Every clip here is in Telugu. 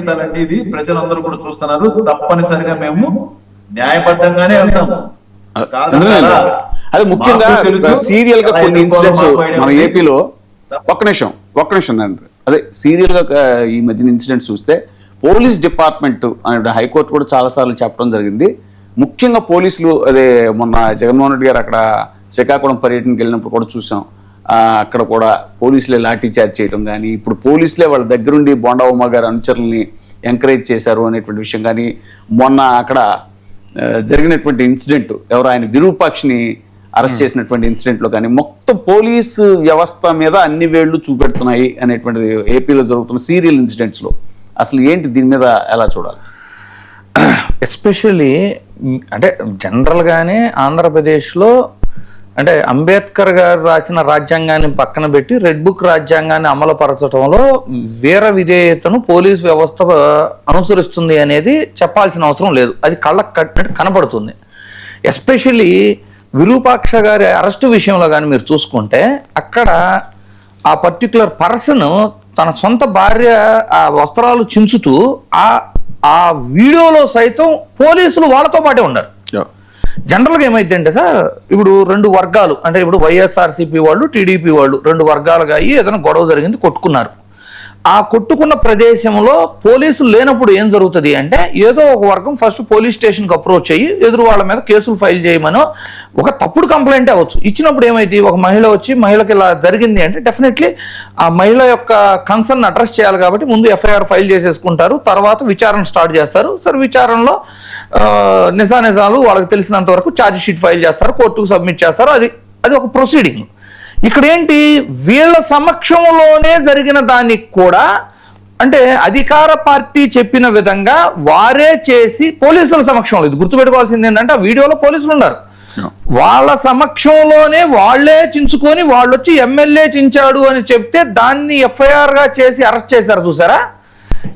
ఎంతాలంటే ఇది ప్రజలందరూ కూడా చూస్తున్నారు. తప్పనిసరిగా మేము న్యాయబద్ధంగానే వెళ్తాము. అది ముఖ్యంగా సీరియల్ గా కొన్ని ఇన్సిడెంట్స్ మన ఏపీలో ఒక్క నిమిషం అండి. అదే సీరియల్ గా ఈ మధ్యన ఇన్సిడెంట్స్ చూస్తే పోలీస్ డిపార్ట్మెంట్ అంటే హైకోర్టు కూడా చాలా సార్లు చెప్పడం జరిగింది. ముఖ్యంగా పోలీసులు అదే మొన్న జగన్మోహన్ రెడ్డి గారు అక్కడ శ్రీకాకుళం పర్యటనకి వెళ్ళినప్పుడు కూడా చూసాం. అక్కడ కూడా పోలీసులే లాఠీ చార్జ్ చేయడం కానీ, ఇప్పుడు పోలీసులే వాళ్ళ దగ్గరుండి బొండా ఉమ్మ గారి అనుచరుల్ని ఎంకరేజ్ చేశారు అనేటువంటి విషయం కానీ, మొన్న అక్కడ జరిగినటువంటి ఇన్సిడెంట్ ఆయన విరూపాక్షిని అరెస్ట్ చేసినటువంటి ఇన్సిడెంట్ లో కానీ మొత్తం పోలీసు వ్యవస్థ మీద అన్ని వేళ్లు చూపెడుతున్నాయి అనేటువంటిది ఏపీలో జరుగుతున్న సీరియల్ ఇన్సిడెంట్స్ లో. అసలు ఏంటి దీని మీద ఎలా చూడాలి? ఎస్పెషల్లీ అంటే జనరల్గానే ఆంధ్రప్రదేశ్లో అంటే అంబేద్కర్ గారు రాసిన రాజ్యాంగాన్ని పక్కన పెట్టి రెడ్ బుక్ రాజ్యాంగాన్ని అమలుపరచడంలో వీర విధేయతను పోలీస్ వ్యవస్థ అనుసరిస్తుంది అనేది చెప్పాల్సిన అవసరం లేదు. అది కళ్ళకు కట్టినట్టు కనబడుతుంది. ఎస్పెషల్లీ విరూపాక్ష గారి అరెస్టు విషయంలో కానీ మీరు చూసుకుంటే అక్కడ ఆ పర్టికులర్ పర్సన్ తన సొంత భార్య ఆ వస్త్రాలు చించుతూ ఆ వీడియోలో సైతం పోలీసులు వాళ్ళతో పాటే ఉన్నారు. జనరల్గా ఏమైందంటే సార్, ఇప్పుడు రెండు వర్గాలు అంటే ఇప్పుడు వైఎస్ఆర్సీపీ వాళ్ళు టీడీపీ వాళ్ళు రెండు వర్గాలుగా అయ్యి ఏదైనా గొడవ జరిగింది, కొట్టుకున్నారు. ఆ కొట్టుకున్న ప్రదేశంలో పోలీసులు లేనప్పుడు ఏం జరుగుతుంది అంటే ఏదో ఒక వర్గం ఫస్ట్ పోలీస్ స్టేషన్కి అప్రోచ్ అయ్యి ఎదురు వాళ్ళ మీద కేసులు ఫైల్ చేయమనో ఒక తప్పుడు కంప్లైంట్ అవ్వచ్చు. ఇచ్చినప్పుడు ఏమైంది, ఒక మహిళ వచ్చి మహిళకి ఇలా జరిగింది అంటే డెఫినెట్లీ ఆ మహిళ యొక్క కన్సర్న్ అడ్రస్ చేయాలి కాబట్టి ముందు ఎఫ్ఐఆర్ ఫైల్ చేసేసుకుంటారు, తర్వాత విచారణ స్టార్ట్ చేస్తారు. సరే విచారణలో నిజానిజాలు వాళ్ళకి తెలిసినంత వరకు ఛార్జ్ షీట్ ఫైల్ చేస్తారు, కోర్టుకు సబ్మిట్ చేస్తారు. అది ఒక ప్రొసీడింగ్. ఇక్కడ ఏంటి, వీళ్ళ సమక్షంలోనే జరిగిన దానికి కూడా అంటే అధికార పార్టీ చెప్పిన విధంగా వారే చేసి పోలీసుల సమక్షంలో, ఇది గుర్తుపెట్టుకోవాల్సింది ఏంటంటే ఆ వీడియోలో పోలీసులు ఉన్నారు, వాళ్ళ సమక్షంలోనే వాళ్లే చించుకొని వాళ్ళు వచ్చి ఎమ్మెల్యే చించాడు అని చెప్తే దాన్ని ఎఫ్ఐఆర్ గా చేసి అరెస్ట్ చేశారు. చూసారా,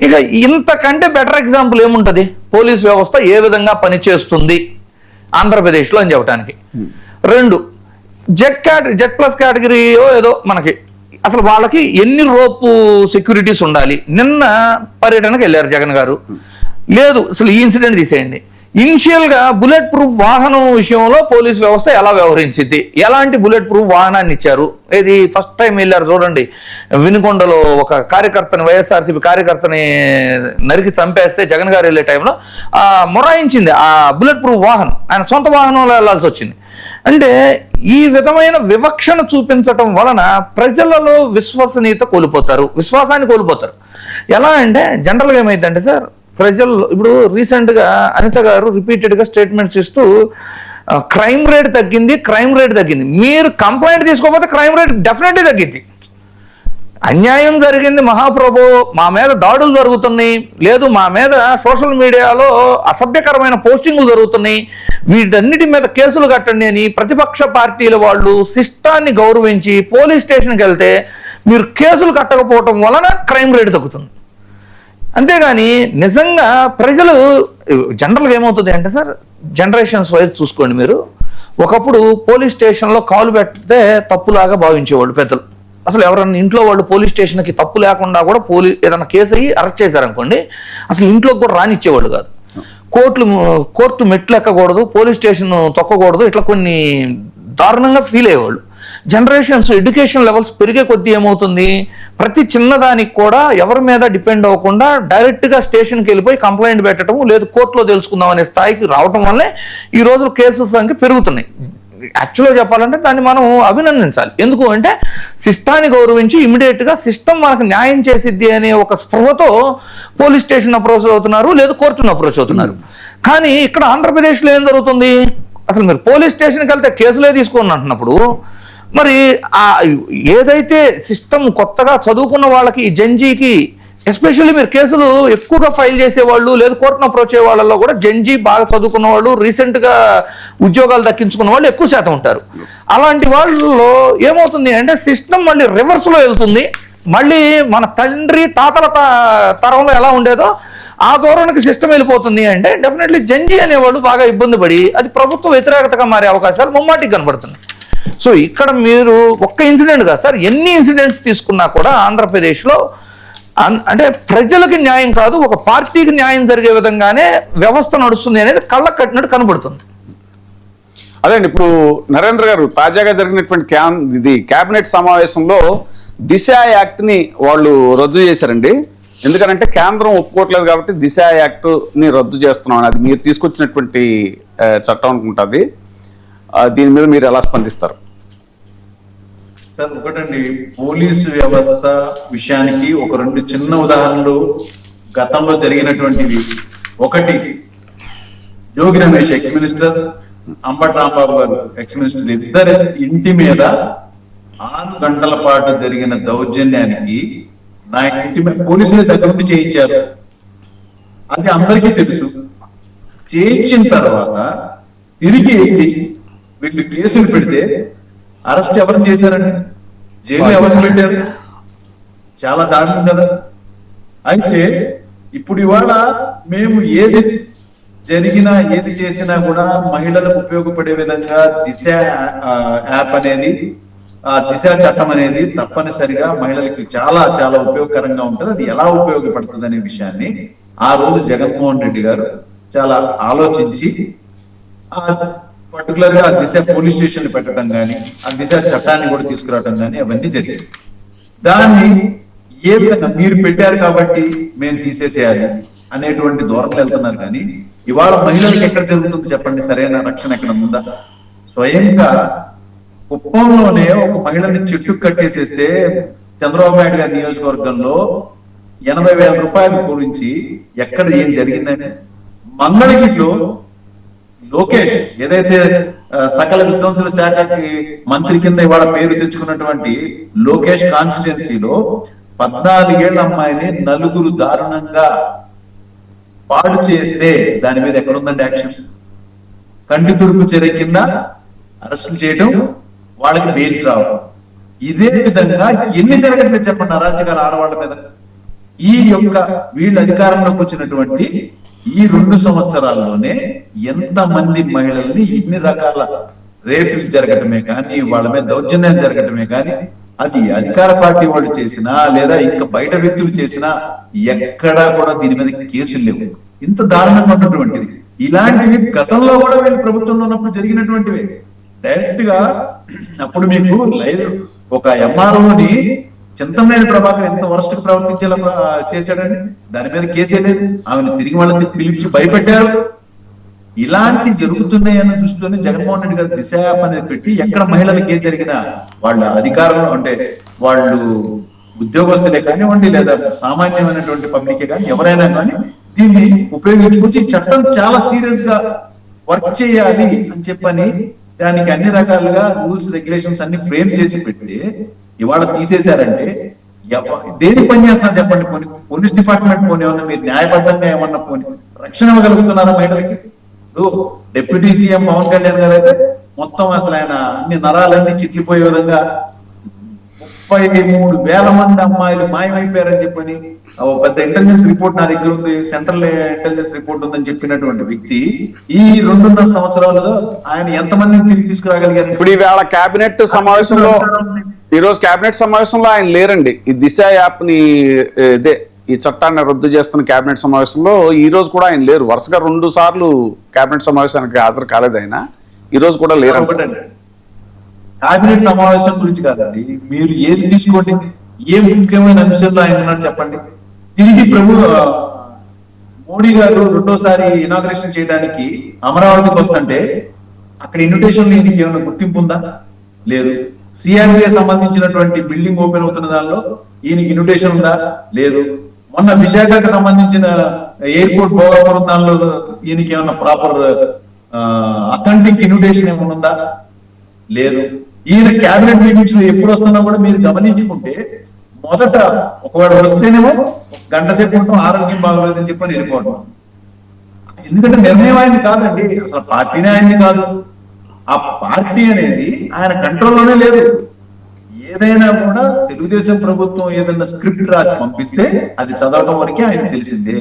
ఇక ఇంతకంటే బెటర్ ఎగ్జాంపుల్ ఏముంటది పోలీస్ వ్యవస్థ ఏ విధంగా పనిచేస్తుంది ఆంధ్రప్రదేశ్లో అని చెప్పడానికి. రెండు, జెడ్ ప్లస్ కేటగిరీయో ఏదో మనకి అసలు వాళ్ళకి ఎన్ని రోపు సెక్యూరిటీస్ ఉండాలి. నిన్న పర్యటనకు వెళ్ళారు జగన్ గారు, లేదు అసలు ఈ ఇన్సిడెంట్ తీసేయండి. ఇనిషియల్ గా బుల్లెట్ ప్రూఫ్ వాహనం విషయంలో పోలీస్ వ్యవస్థ ఎలా వ్యవహరించింది, ఎలాంటి బుల్లెట్ ప్రూఫ్ వాహనాన్ని ఇచ్చారు. ఇది ఫస్ట్ టైం వెళ్ళారు చూడండి, వినుకొండలో ఒక కార్యకర్తని వైఎస్ఆర్సీపీ కార్యకర్తని నరికి చంపేస్తే జగన్ గారు వెళ్ళే టైంలో మొరాయించింది ఆ బుల్లెట్ ప్రూఫ్ వాహనం, ఆయన సొంత వాహనంలో వెళ్లాల్సి వచ్చింది. అంటే ఈ విధమైన వివక్షను చూపించటం వలన ప్రజలలో విశ్వసనీయత కోల్పోతారు, విశ్వాసాన్ని కోల్పోతారు. ఎలా అంటే జనరల్గా ఏమైందంటే సార్, ప్రజలు ఇప్పుడు రీసెంట్గా అనిత గారు రిపీటెడ్గా స్టేట్మెంట్స్ ఇస్తూ క్రైమ్ రేట్ తగ్గింది. మీరు కంప్లైంట్ తీసుకోకపోతే క్రైమ్ రేట్ డెఫినెట్లీ తగ్గింది. అన్యాయం జరిగింది మహాప్రభు, మా మీద దాడులు జరుగుతున్నాయి, లేదు మా మీద సోషల్ మీడియాలో అసభ్యకరమైన పోస్టింగ్లు జరుగుతున్నాయి, వీటన్నిటి మీద కేసులు కట్టండి అని ప్రతిపక్ష పార్టీల వాళ్ళు సిస్టాన్ని గౌరవించి పోలీస్ స్టేషన్కి వెళ్తే మీరు కేసులు కట్టకపోవటం వలన క్రైమ్ రేట్ తగ్గుతుంది. అంతేగాని నిజంగా ప్రజలు జనరల్గా ఏమవుతుంది అంటే సార్, జనరేషన్స్ వైజ్ చూసుకోండి మీరు, ఒకప్పుడు పోలీస్ స్టేషన్లో కాలు పెడితే తప్పులాగా భావించేవాళ్ళు పెద్దలు. అసలు ఎవరన్నా ఇంట్లో వాళ్ళు పోలీస్ స్టేషన్కి తప్పు లేకుండా కూడా ఏదైనా కేసు అయ్యి అరెస్ట్ చేశారనుకోండి, అసలు ఇంట్లోకి కూడా రానిచ్చేవాళ్ళు కాదు. కోర్టు మెట్లు ఎక్కకూడదు, పోలీస్ స్టేషన్ తొక్కకూడదు, ఇట్లా కొన్ని దారుణంగా ఫీల్ అయ్యేవాళ్ళు. జనరేషన్స్ ఎడ్యుకేషన్ లెవెల్స్ పెరిగే కొద్దీ ఏమవుతుంది, ప్రతి చిన్నదానికి కూడా ఎవరి మీద డిపెండ్ అవ్వకుండా డైరెక్ట్గా స్టేషన్కి వెళ్ళిపోయి కంప్లైంట్ పెట్టడం, లేదు కోర్టులో తెలుసుకుందాం అనే స్థాయికి రావటం వల్లే ఈ రోజు కేసుల సంఖ్య పెరుగుతున్నాయి. యాక్చువల్గా చెప్పాలంటే దాన్ని మనం అభినందించాలి. ఎందుకు అంటే సిస్టాన్ని గౌరవించి ఇమీడియట్గా సిస్టమ్ మనకు న్యాయం చేసిద్ది అనే ఒక స్పృహతో పోలీస్ స్టేషన్ అప్రోచ్ అవుతున్నారు, లేదు కోర్టును అప్రోచ్ అవుతున్నారు. కానీ ఇక్కడ ఆంధ్రప్రదేశ్లో ఏం జరుగుతుంది, అసలు మీరు పోలీస్ స్టేషన్కి వెళ్తే కేసులే తీసుకోండి అంటున్నప్పుడు, మరి ఏదైతే సిస్టమ్ కొత్తగా చదువుకున్న వాళ్ళకి జంజీకి ఎస్పెషల్లీ మీరు కేసులు ఎక్కువగా ఫైల్ చేసేవాళ్ళు, లేదు కోర్టును అప్రోచ్ అయ్యే వాళ్ళలో కూడా జంజీ బాగా చదువుకున్న వాళ్ళు, రీసెంట్గా ఉద్యోగాలు దక్కించుకున్న వాళ్ళు ఎక్కువ శాతం ఉంటారు. అలాంటి వాళ్ళలో ఏమవుతుంది అంటే సిస్టమ్ మళ్ళీ రివర్స్లో వెళ్తుంది. మళ్ళీ మన తండ్రి తాతల తరంలో ఎలా ఉండేదో ఆ ధోరణికి సిస్టమ్ వెళ్ళిపోతుంది. అంటే డెఫినెట్లీ జంజీ అనేవాళ్ళు బాగా ఇబ్బంది పడి అది ప్రభుత్వ వ్యతిరేకతగా మారే అవకాశాలు ముమ్మాటికి కనబడుతున్నాయి. సో ఇక్కడ మీరు ఒక్క ఇన్సిడెంట్ కాదు సార్, ఎన్ని ఇన్సిడెంట్స్ తీసుకున్నా కూడా ఆంధ్రప్రదేశ్లో అంటే ప్రజలకు న్యాయం కాదు, ఒక పార్టీకి న్యాయం జరిగే విధంగానే వ్యవస్థ నడుస్తుంది అనేది కళ్ళకు కట్టినట్టు కనబడుతుంది. అదే అండి, ఇప్పుడు నరేంద్ర గారు తాజాగా జరిగినటువంటి కేబినెట్ సమావేశంలో దిశ యాక్ట్ ని వాళ్ళు రద్దు చేశారండి. ఎందుకంటే కేంద్రం ఒప్పుకోవట్లేదు కాబట్టి దిశ యాక్ట్ ని రద్దు చేస్తున్నాం, అది మీరు తీసుకొచ్చినటువంటి చట్టం అనుకుంటుంది. దీని మీద మీరు ఎలా స్పందిస్తారు? సార్ ఒకటండి, పోలీసు వ్యవస్థ విషయానికి ఒక 2 చిన్న ఉదాహరణలు గతంలో జరిగినటువంటివి. ఒకటి, జోగి రమేష్ ఎక్స్ మినిస్టర్, అంబటి రాంబాబు గారు ఎక్స్ మినిస్టర్, ఇద్దరి ఇంటి మీద 6 గంటల పాటు జరిగిన దౌర్జన్యానికి నా ఇంటి మీద పోలీసుల దగ్గర నుండి చేయించారు. అది అందరికీ తెలుసు. చేయించిన తర్వాత తిరిగి వీళ్ళు కేసులు పెడితే అరెస్ట్ ఎవరిని చేశారండి? జైలు ఎవరిని పెట్టారు? చాలా దారుణం కదా. అయితే ఇప్పుడు ఇవాళ మేము ఏది జరిగినా ఏది చేసినా కూడా మహిళలకు ఉపయోగపడే విధంగా దిశ యాప్ అనేది, దిశ చట్టం అనేది తప్పనిసరిగా మహిళలకి చాలా చాలా ఉపయోగకరంగా ఉంటుంది. అది ఎలా ఉపయోగపడుతుంది అనే విషయాన్ని ఆ రోజు జగన్మోహన్ రెడ్డి గారు చాలా ఆలోచించి పర్టికులర్ గా దిశ పోలీస్ స్టేషన్ పెట్టడం కానీ, ఆ దిశ చట్టాన్ని కూడా తీసుకురావడం కానీ అవన్నీ జరిగాయి. దాన్ని ఏ విధంగా మీరు పెట్టారు కాబట్టి మేము తీసేసేయాలి అనేటువంటి ధోరణులు వెళ్తున్నారు. కానీ ఇవాళ మహిళలకు ఎక్కడ జరుగుతుంది చెప్పండి? సరైన రక్షణ ఎక్కడ ఉందా? స్వయంగా కుప్పంలోనే ఒక మహిళని చెట్టుకు కట్టేసేస్తే చంద్రబాబు నాయుడు గారి నియోజకవర్గంలో 80,000 రూపాయల గురించి ఎక్కడ ఏం జరిగిందండి? మంగళగిరిలో లోకేష్ ఏదైతే సకల విధ్వంసుల శాఖకి మంత్రి కింద ఇవాళ పేరు తెచ్చుకున్నటువంటి లోకేష్ కాన్స్టిట్యున్సీలో 14 ఏళ్ల అమ్మాయిని 4 దారుణంగా పాడు చేస్తే దాని మీద ఎక్కడుందండి యాక్షన్? కంటి తుడుపు చర్య కింద అరెస్టులు చేయడం, వాళ్ళకి బెయిల్స్ రావడం. ఇదే విధంగా ఎన్ని జరగట్లేదు చెప్పండి అరాచకాల ఆడవాళ్ళ మీద. ఈ యొక్క వీళ్ళు అధికారంలోకి వచ్చినటువంటి ఈ 2 సంవత్సరాల్లోనే ఎంతమంది మహిళల్ని ఇన్ని రకాల రేపులు జరగటమే కానీ, వాళ్ళ మీద దౌర్జన్యాలు జరగటమే కానీ, అది అధికార పార్టీ వాళ్ళు చేసినా లేదా ఇంకా బయట వ్యక్తులు చేసినా ఎక్కడా కూడా దీని మీద కేసులు లేవు. ఇంత దారుణంగా ఉన్నటువంటిది. ఇలాంటివి గతంలో కూడా వీళ్ళు ప్రభుత్వంలో ఉన్నప్పుడు జరిగినటువంటివి. డైరెక్ట్ గా అప్పుడు మీకు లైవ్ ఒక ఎంఆర్ఓని చింతమనేని ప్రభాకర్ ఎంత వరస్ట్ ప్రవర్తించేలా చేశాడండి. దాని మీద కేసే లేదు. ఆమెను తిరిగి వాళ్ళని పిలిపించి భయపెట్టారు. ఇలాంటి జరుగుతున్నాయన్న దృష్టిలోనే జగన్మోహన్ రెడ్డి గారు దిశ యాప్ అనేది పెట్టి ఎక్కడ మహిళలకి ఏ జరిగినా వాళ్ళ అధికారంలో అంటే వాళ్ళు ఉద్యోగస్తులే కానివ్వండి లేదా సామాన్యమైనటువంటి పబ్లికే కానీ ఎవరైనా కానీ దీన్ని ఉపయోగించుకొచ్చి చట్టం చాలా సీరియస్ గా వర్క్ చేయాలి అని చెప్పని దానికి అన్ని రకాలుగా రూల్స్ రెగ్యులేషన్స్ అన్ని ఫ్రేమ్ చేసి పెట్టి ఇవాళ తీసేశారంటే దేని పని చేస్తున్నారు చెప్పండి? పోలీస్ డిపార్ట్మెంట్ పోనీ ఏమన్నా మీరు న్యాయబద్ధంగా ఏమన్నా పోనీ రక్షణ ఇవ్వగలుగుతున్నారా మహిళలకి? డిప్యూటీ సీఎం పవన్ కళ్యాణ్ గారు అయితే మొత్తం అసలు ఆయన అన్ని నరాలన్నీ చిట్లిపోయే విధంగా 33,000 మంది అమ్మాయిలు మాయమైపోయారని చెప్పని పెద్ద ఇంటెలిజెన్స్ రిపోర్ట్ నా దగ్గర ఉంది, సెంట్రల్ ఇంటెలిజెన్స్ రిపోర్ట్ ఉందని చెప్పినటువంటి వ్యక్తి ఈ 2.5 సంవత్సరాలుగా ఆయన ఎంతమందిని తిరిగి తీసుకురాగలిగారు? ఇప్పుడు ఈవేళ కేబినెట్ సమావేశంలో, ఈ రోజు కేబినెట్ సమావేశంలో ఆయన లేరండి. ఈ దిశ యాప్ ని ఈ చట్టాన్ని రద్దు చేస్తున్న కేబినెట్ సమావేశంలో ఈ రోజు కూడా ఆయన లేరు. వరుసగా 2 సార్లు కేబినెట్ సమావేశానికి హాజరు కాలేదు ఆయన. ఈ రోజు కూడా లేరు. కేబినెట్ సమావేశం గురించి కాదండి, మీరు ఏది తీసుకోండి, ఏ ముఖ్యమైన అంశంలో ఆయన ఉన్నారు చెప్పండి. తిరిగి మోడీ గారు 2వ సారి ఇనాగ్రేషన్ చేయడానికి అమరావతికి వస్తుంటే అక్కడ ఇన్విటేషన్ ఈయనకి ఏమైనా గుర్తింపు ఉందా? లేదు. సిఆర్బిఐ సంబంధించినటువంటి బిల్డింగ్ ఓపెన్ అవుతున్న దానిలో ఈయనకి ఇన్విటేషన్ ఉందా? లేదు. మొన్న విశాఖకు సంబంధించిన ఎయిర్పోర్ట్ భోగాపురం దానిలో ఈయనకి ఏమన్నా ప్రాపర్ అథెంటిక్ ఇన్విటేషన్ ఏమైనా ఉందా? లేదు. ఈయన క్యాబినెట్ మీటింగ్స్ లో ఎప్పుడు వస్తున్నా కూడా మీరు గమనించుకుంటే మొదట ఒకవేళ వస్తేనేమో 1 గంట సేపు ఉంటాం, ఆరోగ్యం బాగోలేదని చెప్పని వెళ్ళిపోవడం. ఎందుకంటే నిర్ణయం అయింది కాదండి, అసలు పార్టీనే అయింది కాదు. ఆ పార్టీ అనేది ఆయన కంట్రోల్లోనే లేదు. ఏదైనా కూడా తెలుగుదేశం ప్రభుత్వం ఏదైనా స్క్రిప్ట్ రాసి పంపిస్తే అది చదవడం వరకే ఆయన తెలిసిందే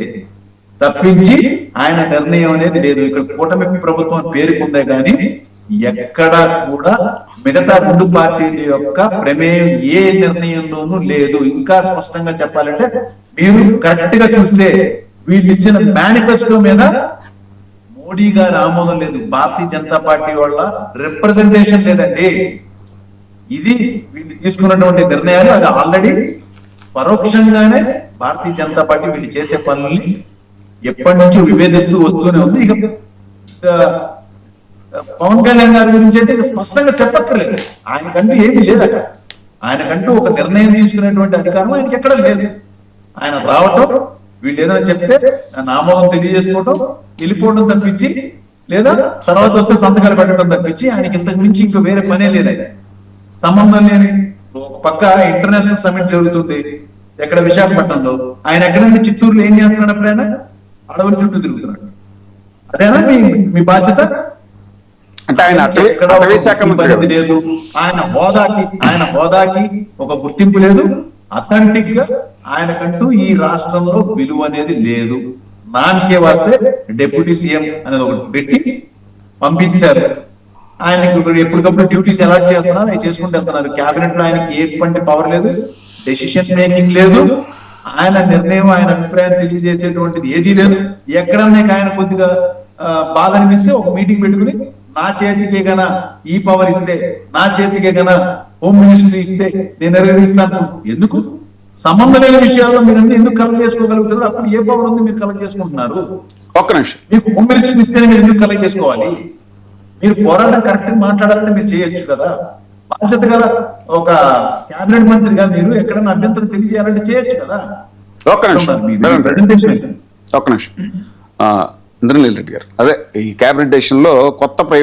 తప్పించి ఆయన నిర్ణయం అనేది లేదు. ఇక్కడ కూటమి ప్రభుత్వం పేరుకుందే కానీ ఎక్కడా కూడా మిగతా 2 పార్టీల యొక్క ప్రమేయం ఏ నిర్ణయంలోనూ లేదు. ఇంకా స్పష్టంగా చెప్పాలంటే మీరు కరెక్ట్ గా చూస్తే వీళ్ళు ఇచ్చిన మేనిఫెస్టో మీద మోడీ గారి ఆమోదం లేదు, భారతీయ జనతా పార్టీ వాళ్ళ రిప్రజెంటేషన్ లేదండి. ఇది వీళ్ళు తీసుకున్నటువంటి నిర్ణయాలు. అది ఆల్రెడీ పరోక్షంగానే భారతీయ జనతా పార్టీ వీళ్ళు చేసే పనుల్ని ఎప్పటి నుంచో విభేదిస్తూ వస్తూనే ఉంది. ఇక పవన్ కళ్యాణ్ గారి గురించి అయితే ఇక స్పష్టంగా చెప్పక్కర్లేదు. ఆయనకంటూ ఏమీ లేదు అక్కడ. ఆయనకంటూ ఒక నిర్ణయం తీసుకునేటువంటి అధికారం ఆయనకి ఎక్కడ లేదు. ఆయన రావటం, వీళ్ళు ఏదైనా చెప్తే ఆమోదం తెలియజేసుకోవటం, వెళ్ళిపోవడం తప్పించి, లేదా తర్వాత వస్తే సంతకాలు పెట్టడం తప్పించి ఆయనకి ఇంతకు మించి ఇంకా వేరే పనే లేదు. ఆయన సంబంధం లేని ఒక పక్క ఇంటర్నేషనల్ సమిట్ జరుగుతుంది ఎక్కడ విశాఖపట్నంలో, ఆయన ఎక్కడంటే చిత్తూరులో ఏం చేస్తున్నాడు? అప్పుడైనా అడవుల చుట్టూ తిరుగుతున్నాడు. అదేనా మీ బాధ్యత? అంటే ఆయన అటవీ శాఖ మంత్రి లేదు. ఆయన హోదాకి ఒక గుర్తింపు లేదు. అథెంటిక్ గా ఆయనకంటూ ఈ రాష్ట్రంలో విలువ అనేది లేదు. నామకే వాస్తే డిప్యూటీ సీఎం అనేది ఒకటి పెట్టి పంపించారు. ఆయనకి ఎప్పటికప్పుడు డ్యూటీస్ అలాట్ చేస్తున్నారు, అవి చేసుకుంటూ వెళ్తున్నారు. క్యాబినెట్ లో ఆయనకి ఎటువంటి పవర్ లేదు, డెసిషన్ మేకింగ్ లేదు, ఆయన నిర్ణయం, ఆయన అభిప్రాయం తెలియజేసేటువంటిది ఏదీ లేదు. ఎక్కడన్నా ఆయన కొద్దిగా బాధ అనిపిస్తే ఒక మీటింగ్ పెట్టుకుని నా చేతికే గన ఈ పవర్ ఇస్తే, నా చేతికే గన హోమ్ మినిస్ట్రీ ఇస్తే నేను నెరవేరుస్తాను. ఎందుకు? సంబంధం లేని విషయాల్లో మీరు ఎందుకు కలెక్ట్ చేసుకోగలుగుతారు? అప్పుడు ఏ పవర్ ఉంది మీరు కలెక్ట్ చేసుకుంటున్నారు? ఒక్క నిమిషం. మీకు హోమ్ మినిస్ట్రీ ఇస్తేనే మీరు ఎందుకు కలెక్ట్ చేసుకోవాలి? మీరు పోరాటం కరెక్ట్ గా మాట్లాడాలంటే మీరు చేయొచ్చు కదా. బాధ్యత గల ఒక క్యాబినెట్ మంత్రిగా మీరు ఎక్కడైనా అభ్యంతరం తెలియజేయాలంటే చేయొచ్చు కదా. ఒక్క నిమిషం. ఇంద్రనీల్ రెడ్డి గారు, అదే ఈ క్యాబినెట్ డెసిషన్ లో కొత్త ప్రైవేట్